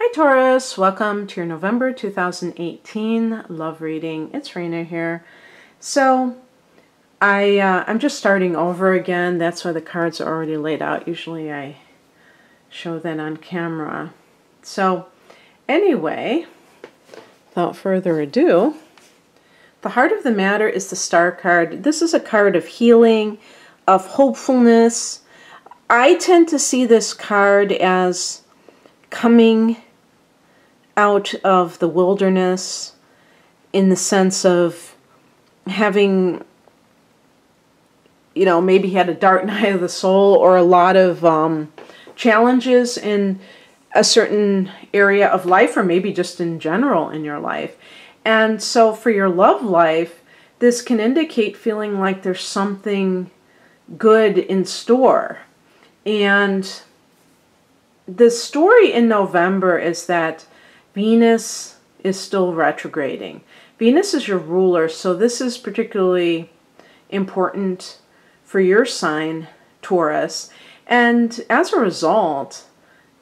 Hi Taurus, welcome to your November 2018 love reading. It's Raina here. So I'm just starting over again. That's why the cards are already laid out. Usually I show that on camera. So anyway, without further ado, the heart of the matter is the Star card. This is a card of healing, of hopefulness. I tend to see this card as coming out of the wilderness in the sense of having, maybe had a dark night of the soul or a lot of challenges in a certain area of life, or maybe just in general in your life. And so for your love life, this can indicate feeling like there's something good in store. And the story in November is that Venus is still retrograding. Venus is your ruler, so this is particularly important for your sign, Taurus. And as a result,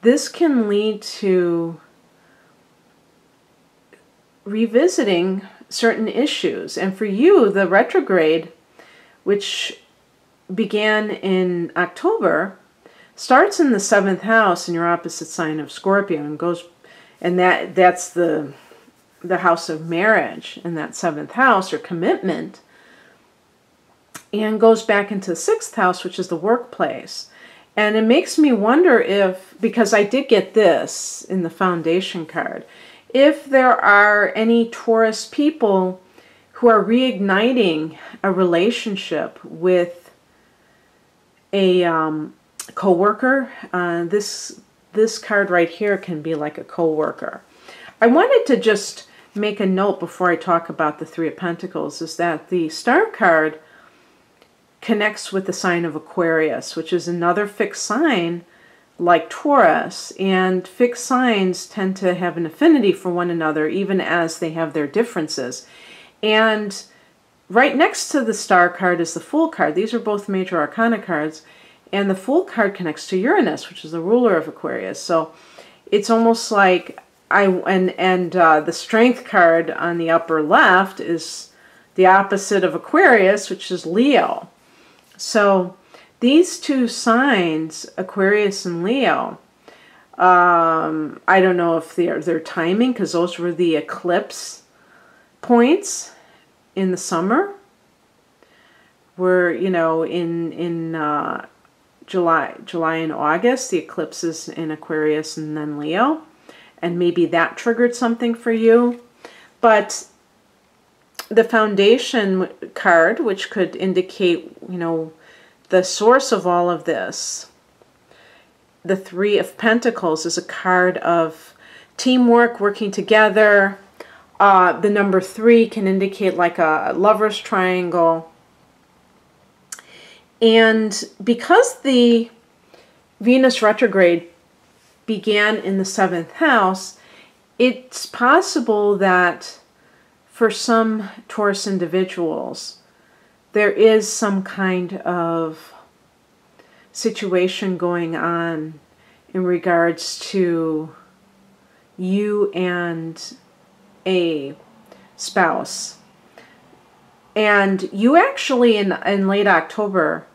this can lead to revisiting certain issues. And for you, the retrograde, which began in October, starts in the 7th house in your opposite sign of Scorpio and goes, and that's the house of marriage in that 7th house, or commitment, and goes back into the 6th house, which is the workplace. And it makes me wonder if, because I did get this in the foundation card, if there are any Taurus people who are reigniting a relationship with a co-worker. This card right here can be like a co-worker. I wanted to just make a note before I talk about the Three of Pentacles, is that the Star card connects with the sign of Aquarius, which is another fixed sign like Taurus, and fixed signs tend to have an affinity for one another even as they have their differences. And right next to the Star card is the Fool card. These are both major arcana cards. And the Fool card connects to Uranus, which is the ruler of Aquarius. So it's almost like the Strength card on the upper left is the opposite of Aquarius, which is Leo. So these two signs, Aquarius and Leo, I don't know if they're timing, because those were the eclipse points in the summer, where, in July and August, the eclipses in Aquarius and then Leo, and maybe that triggered something for you. But the foundation card, which could indicate, the source of all of this, the Three of Pentacles, is a card of teamwork, working together. The number 3 can indicate like a lover's triangle. And because the Venus retrograde began in the 7th house, it's possible that for some Taurus individuals, there is some kind of situation going on in regards to you and a spouse. And you actually, in late October,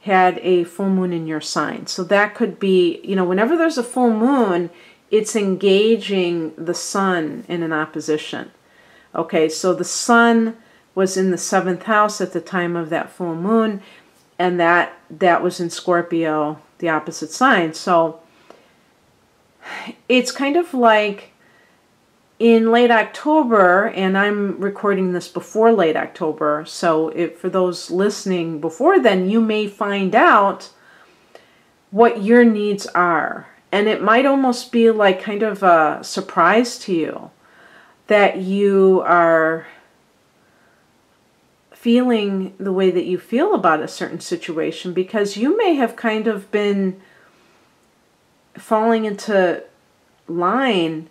had a full moon in your sign. So that could be, whenever there's a full moon, it's engaging the sun in an opposition. Okay, so the sun was in the 7th house at the time of that full moon, and that was in Scorpio, the opposite sign. So it's kind of like in late October, and I'm recording this before late October, so for those listening before then, you may find out what your needs are. And it might almost be like kind of a surprise to you that you are feeling the way that you feel about a certain situation, because you may have kind of been falling into line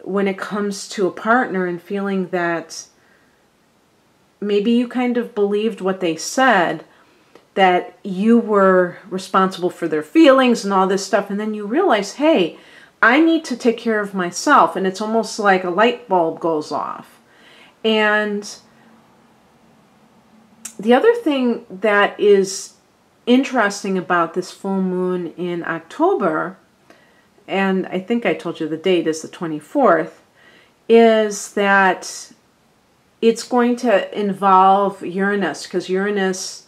when it comes to a partner and feeling that maybe you kind of believed what they said, that you were responsible for their feelings and all this stuff, and then you realize, hey, I need to take care of myself. And it's almost like a light bulb goes off. And the other thing that is interesting about this full moon in October, and I think I told you the date is the 24th, is that it's going to involve Uranus, because Uranus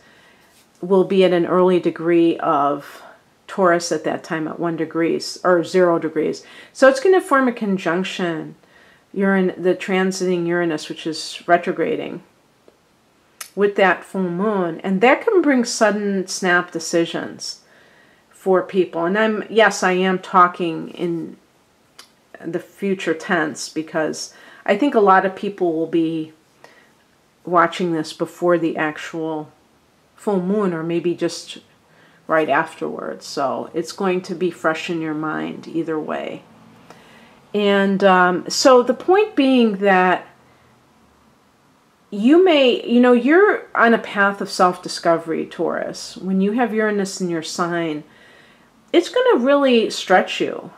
will be at an early degree of Taurus at that time at 1 degree or 0 degrees. So it's going to form a conjunction, the transiting Uranus, which is retrograding, with that full moon. And that can bring sudden snap decisions for people. And yes, I am talking in the future tense, because I think a lot of people will be watching this before the actual full moon, or maybe just right afterwards. So it's going to be fresh in your mind either way. And so the point being that you may, you're on a path of self-discovery, Taurus. When you have Uranus in your sign, it's going to really stretch you.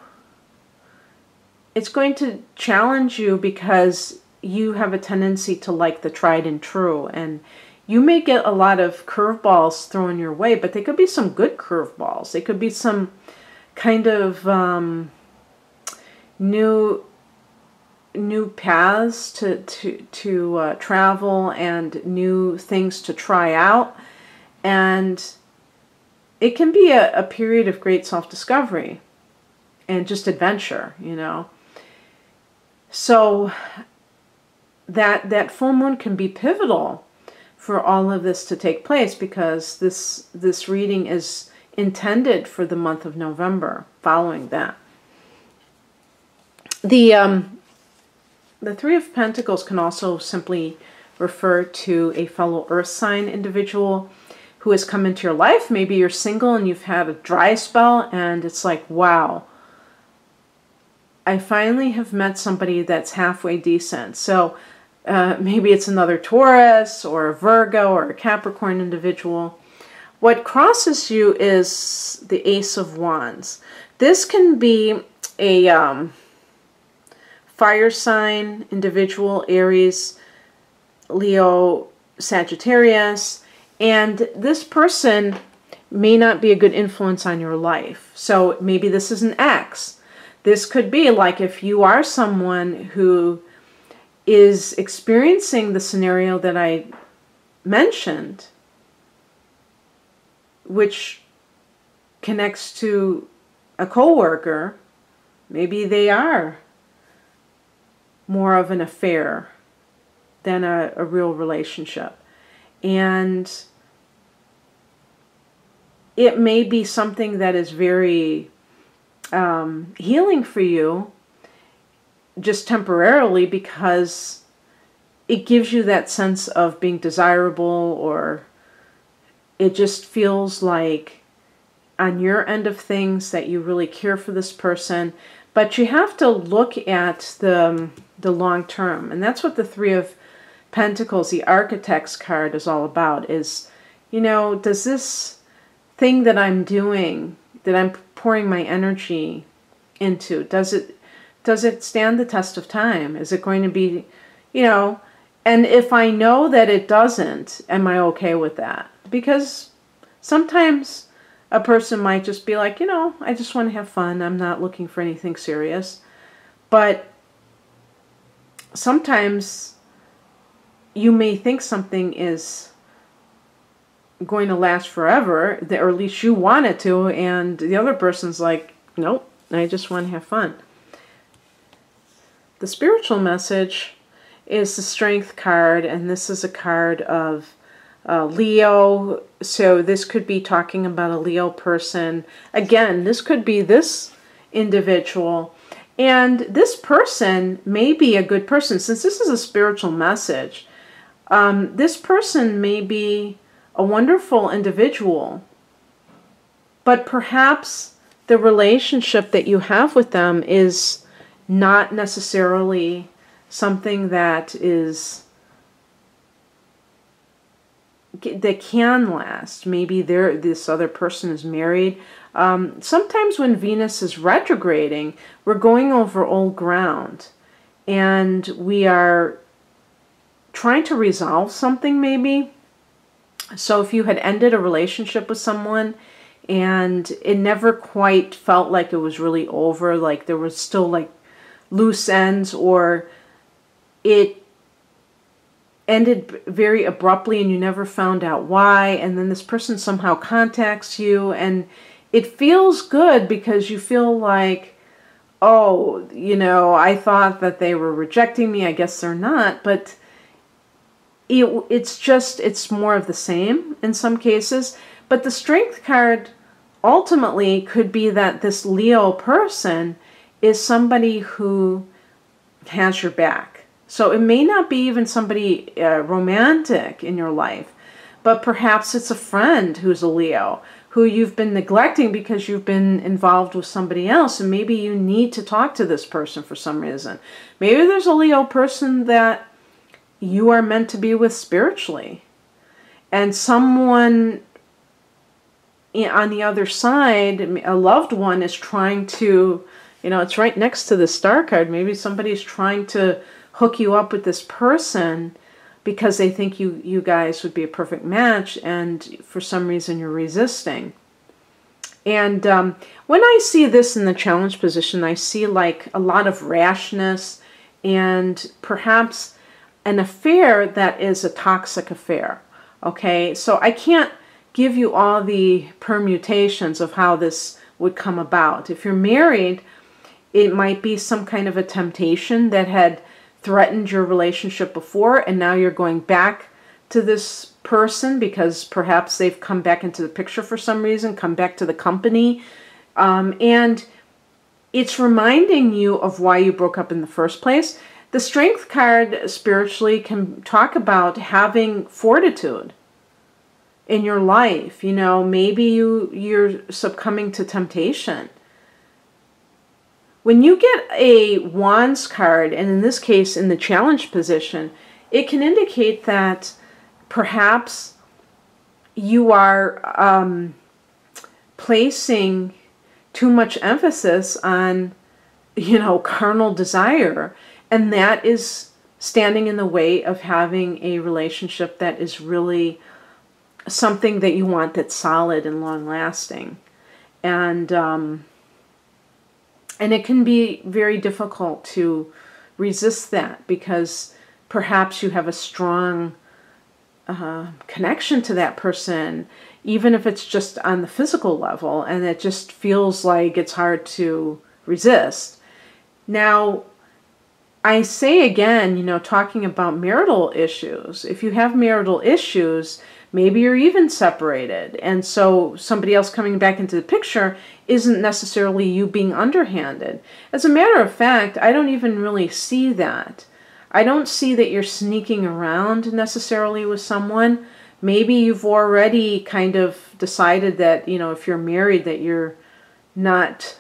It's going to challenge you, because you have a tendency to like the tried and true. And you may get a lot of curveballs thrown your way, but they could be some good curveballs. They could be some kind of new paths to travel, and new things to try out. And it can be a period of great self-discovery and just adventure, So that full moon can be pivotal for all of this to take place, because this reading is intended for the month of November following that. The Three of Pentacles can also simply refer to a fellow earth sign individual who has come into your life. Maybe you're single and you've had a dry spell, and it's like, wow, I finally have met somebody that's halfway decent. So maybe it's another Taurus or a Virgo or a Capricorn individual. What crosses you is the Ace of Wands. This can be a fire sign individual, Aries, Leo, Sagittarius, and this person may not be a good influence on your life. So maybe this is an ex. This could be like if you are someone who is experiencing the scenario that I mentioned, which connects to a coworker. Maybe they are more of an affair than a real relationship. And it may be something that is very healing for you, just temporarily, because it gives you that sense of being desirable, or it just feels like on your end of things that you really care for this person. But you have to look at the long term. And that's what the Three of Pentacles, the Architect's card, is all about. Is, does this thing that I'm doing, that I'm pouring my energy into, does it stand the test of time? Is it going to be, and if I know that it doesn't, am I okay with that? Because sometimes a person might just be like, I just want to have fun. I'm not looking for anything serious. But sometimes you may think something is going to last forever, or at least you want it to, and the other person's like, nope, I just want to have fun. The spiritual message is the Strength card, and this is a card of Leo. So this could be talking about a Leo person. Again, this could be this individual, and this person may be a good person. Since this is a spiritual message, this person may be a wonderful individual, but perhaps the relationship that you have with them is not necessarily something that can last. Maybe this other person is married. Sometimes when Venus is retrograding, we're going over old ground, and we are trying to resolve something maybe. So if you had ended a relationship with someone and it never quite felt like it was really over, like there was still like loose ends, or it ended very abruptly and you never found out why, and then this person somehow contacts you and it feels good because you feel like, oh, you know, I thought that they were rejecting me, I guess they're not, but it's more of the same in some cases. But the Strength card ultimately could be that this Leo person is somebody who has your back. So it may not be even somebody romantic in your life, but perhaps it's a friend who's a Leo, who you've been neglecting because you've been involved with somebody else, and maybe you need to talk to this person for some reason. Maybe there's a Leo person that you are meant to be with spiritually, and someone on the other side, a loved one, is trying to, you know, it's right next to the Star card. Maybe somebody's trying to hook you up with this person because they think you guys would be a perfect match, and for some reason you're resisting. And when I see this in the challenge position, I see like a lot of rashness and perhaps an affair that is a toxic affair. Okay, so I can't give you all the permutations of how this would come about. If you're married, it might be some kind of a temptation that had threatened your relationship before, and now you're going back to this person because perhaps they've come back into the picture for some reason, come back to the company, and it's reminding you of why you broke up in the first place. The Strength card spiritually can talk about having fortitude in your life. You know, maybe you're succumbing to temptation. When you get a Wands card, and in this case in the challenge position, it can indicate that perhaps you are placing too much emphasis on, you know, carnal desire, and that is standing in the way of having a relationship that is really something that you want, that's solid and long-lasting. And it can be very difficult to resist that because perhaps you have a strong connection to that person, even if it's just on the physical level, and it just feels like it's hard to resist. Now, I say again, you know, talking about marital issues, if you have marital issues, maybe you're even separated, and so somebody else coming back into the picture isn't necessarily you being underhanded. As a matter of fact, I don't even really see that. I don't see that you're sneaking around necessarily with someone. Maybe you've already kind of decided that, you know, if you're married, that you're not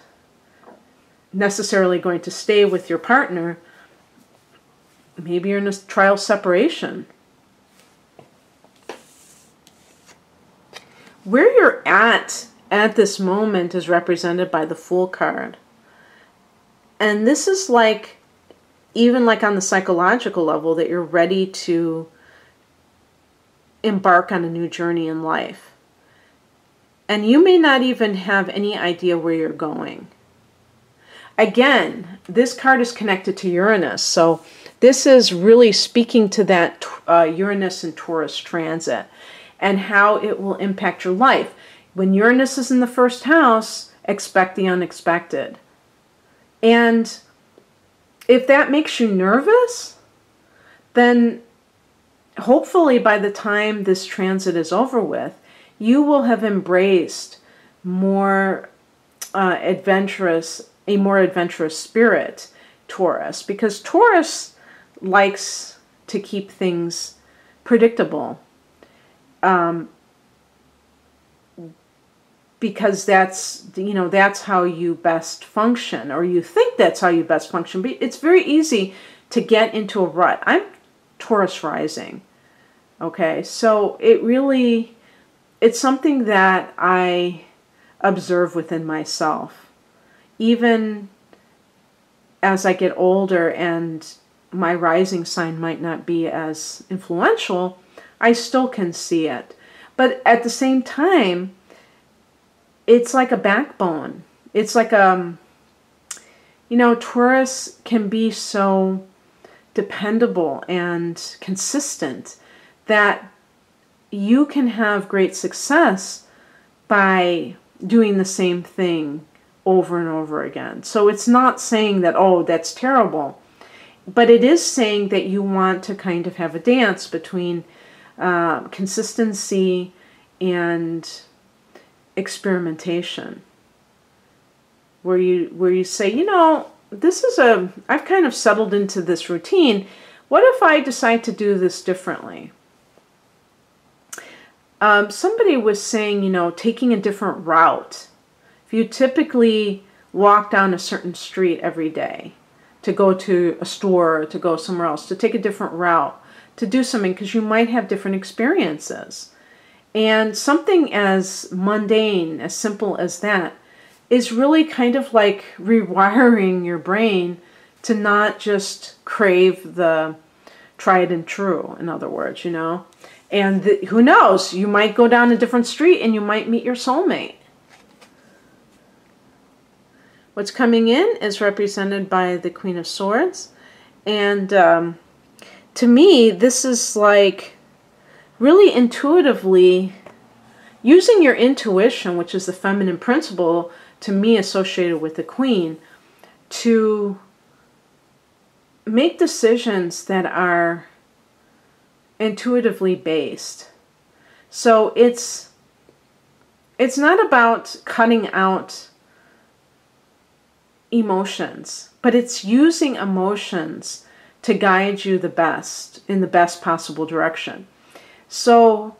necessarily going to stay with your partner. Maybe you're in a trial separation. Where you're at this moment is represented by the Fool card. And this is like, even like on the psychological level, that you're ready to embark on a new journey in life. And you may not even have any idea where you're going. Again, this card is connected to Uranus, so this is really speaking to that Uranus and Taurus transit and how it will impact your life. When Uranus is in the first house, expect the unexpected. And if that makes you nervous, then hopefully by the time this transit is over with, you will have embraced more a more adventurous spirit, Taurus, because Taurus likes to keep things predictable. Because that's, you know, that's how you best function, or you think that's how you best function. But it's very easy to get into a rut. I'm Taurus rising. Okay, so it's something that I observe within myself. Even as I get older and my rising sign might not be as influential, I still can see it. But at the same time, it's like a backbone. It's like Taurus can be so dependable and consistent that you can have great success by doing the same thing over and over again. So it's not saying that, oh, that's terrible, but it is saying that you want to kind of have a dance between consistency and experimentation, where you say, I've kind of settled into this routine. What if I decide to do this differently? Somebody was saying, taking a different route. If you typically walk down a certain street every day to go to a store or to go somewhere else, to take a different route, to do something, because you might have different experiences. And something as mundane, as simple as that, is really kind of like rewiring your brain to not just crave the tried and true, in other words, And who knows, you might go down a different street and you might meet your soulmate. What's coming in is represented by the Queen of Swords. And to me, this is like really intuitively using your intuition, which is the feminine principle, to me associated with the Queen, to make decisions that are intuitively based. So it's not about cutting out emotions, but it's using emotions to guide you in the best possible direction. So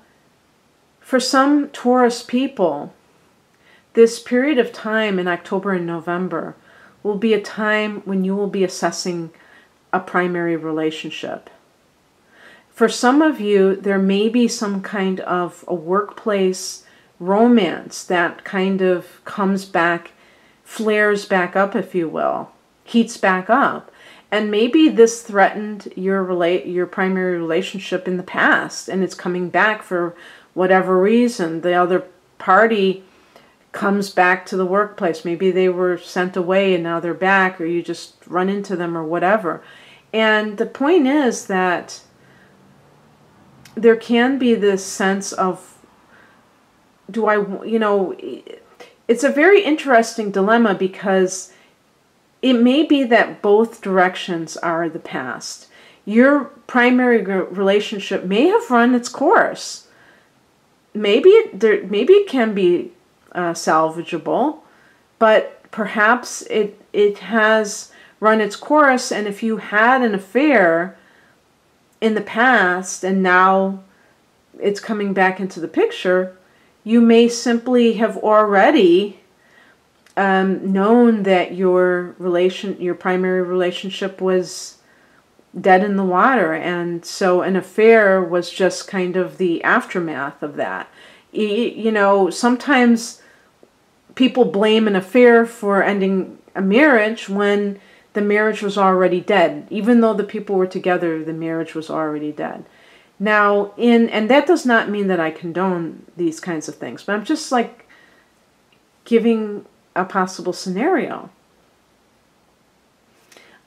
for some Taurus people, this period of time in October and November will be a time when you will be assessing a primary relationship. For some of you, there may be some kind of a workplace romance that kind of comes back, flares back up, if you will, heats back up. And maybe this threatened your primary relationship in the past, and it's coming back for whatever reason. The other party comes back to the workplace. Maybe they were sent away and now they're back, or you just run into them or whatever. And the point is that there can be this sense of, it's a very interesting dilemma, because it may be that both directions are the past. Your primary relationship may have run its course. Maybe it can be salvageable, but perhaps it has run its course, and if you had an affair in the past and now it's coming back into the picture, you may simply have already known that your primary relationship was dead in the water, and so an affair was just kind of the aftermath of that. Sometimes people blame an affair for ending a marriage when the marriage was already dead. Even though the people were together, the marriage was already dead. Now, and that does not mean that I condone these kinds of things, but I'm just like giving a possible scenario.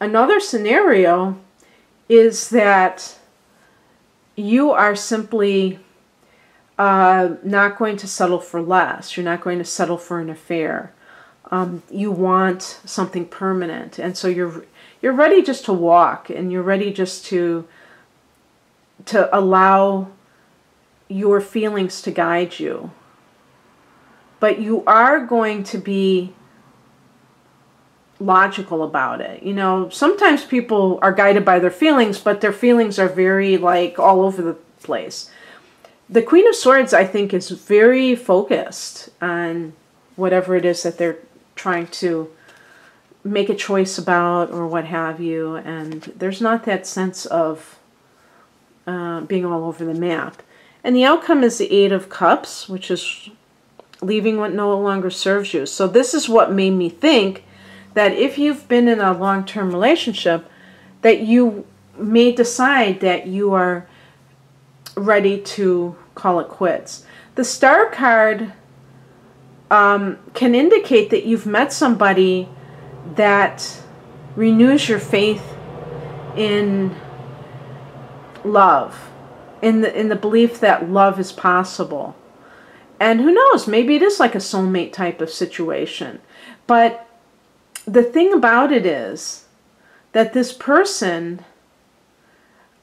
Another scenario is that you are simply not going to settle for less. You're not going to settle for an affair. You want something permanent, and so you're ready just to walk, and you're ready just to allow your feelings to guide you. But you are going to be logical about it. Sometimes people are guided by their feelings, but their feelings are very all over the place. The Queen of Swords, I think, is very focused on whatever it is that they're trying to make a choice about or what have you, and there's not that sense of being all over the map. And the outcome is the Eight of Cups, which is leaving what no longer serves you. So this is what made me think that if you've been in a long-term relationship, that you may decide that you are ready to call it quits. The Star card can indicate that you've met somebody that renews your faith in love, in the belief that love is possible. And who knows, maybe it is like a soulmate type of situation. But the thing about it is that this person,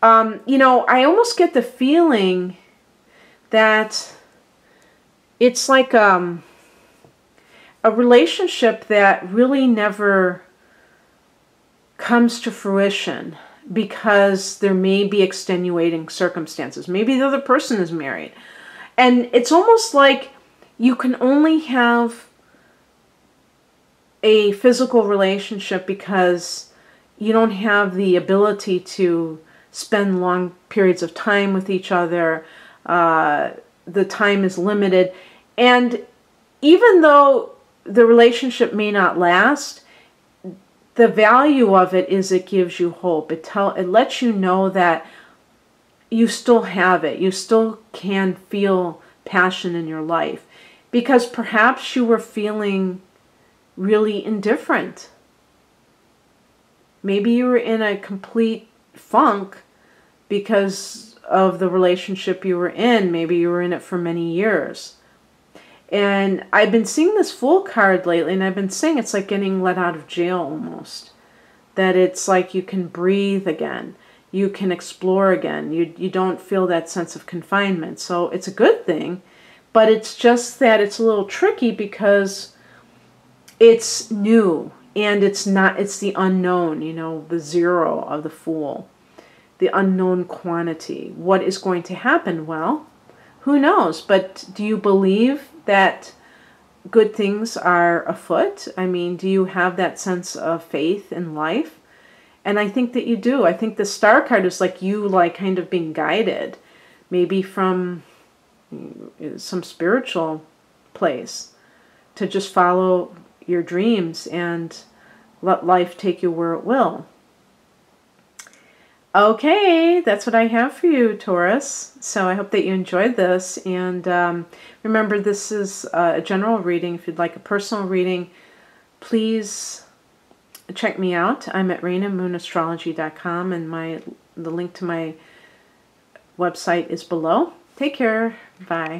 you know, I almost get the feeling that it's like a relationship that really never comes to fruition because there may be extenuating circumstances. Maybe the other person is married. And it's almost like you can only have a physical relationship because you don't have the ability to spend long periods of time with each other. The time is limited. And even though the relationship may not last, the value of it is it gives you hope. It lets you know that you still have it. You still can feel passion in your life. Because perhaps you were feeling really indifferent. Maybe you were in a complete funk because of the relationship you were in. Maybe you were in it for many years. And I've been seeing this Fool card lately, and I've been saying it's like getting let out of jail almost. That it's like you can breathe again. You can explore again. You don't feel that sense of confinement. So it's a good thing, but it's just that it's a little tricky because it's new and it's the unknown, you know, the zero of the Fool, the unknown quantity. What is going to happen? Well, who knows? But do you believe that good things are afoot? I mean, do you have that sense of faith in life? And I think that you do. I think the Star card is like you, like kind of being guided, maybe from some spiritual place, to just follow your dreams and let life take you where it will. Okay, that's what I have for you, Taurus. So I hope that you enjoyed this. And remember, this is a general reading. If you'd like a personal reading, please check me out. I'm at rainamoonastrology.com, and the link to my website is below. Take care. Bye.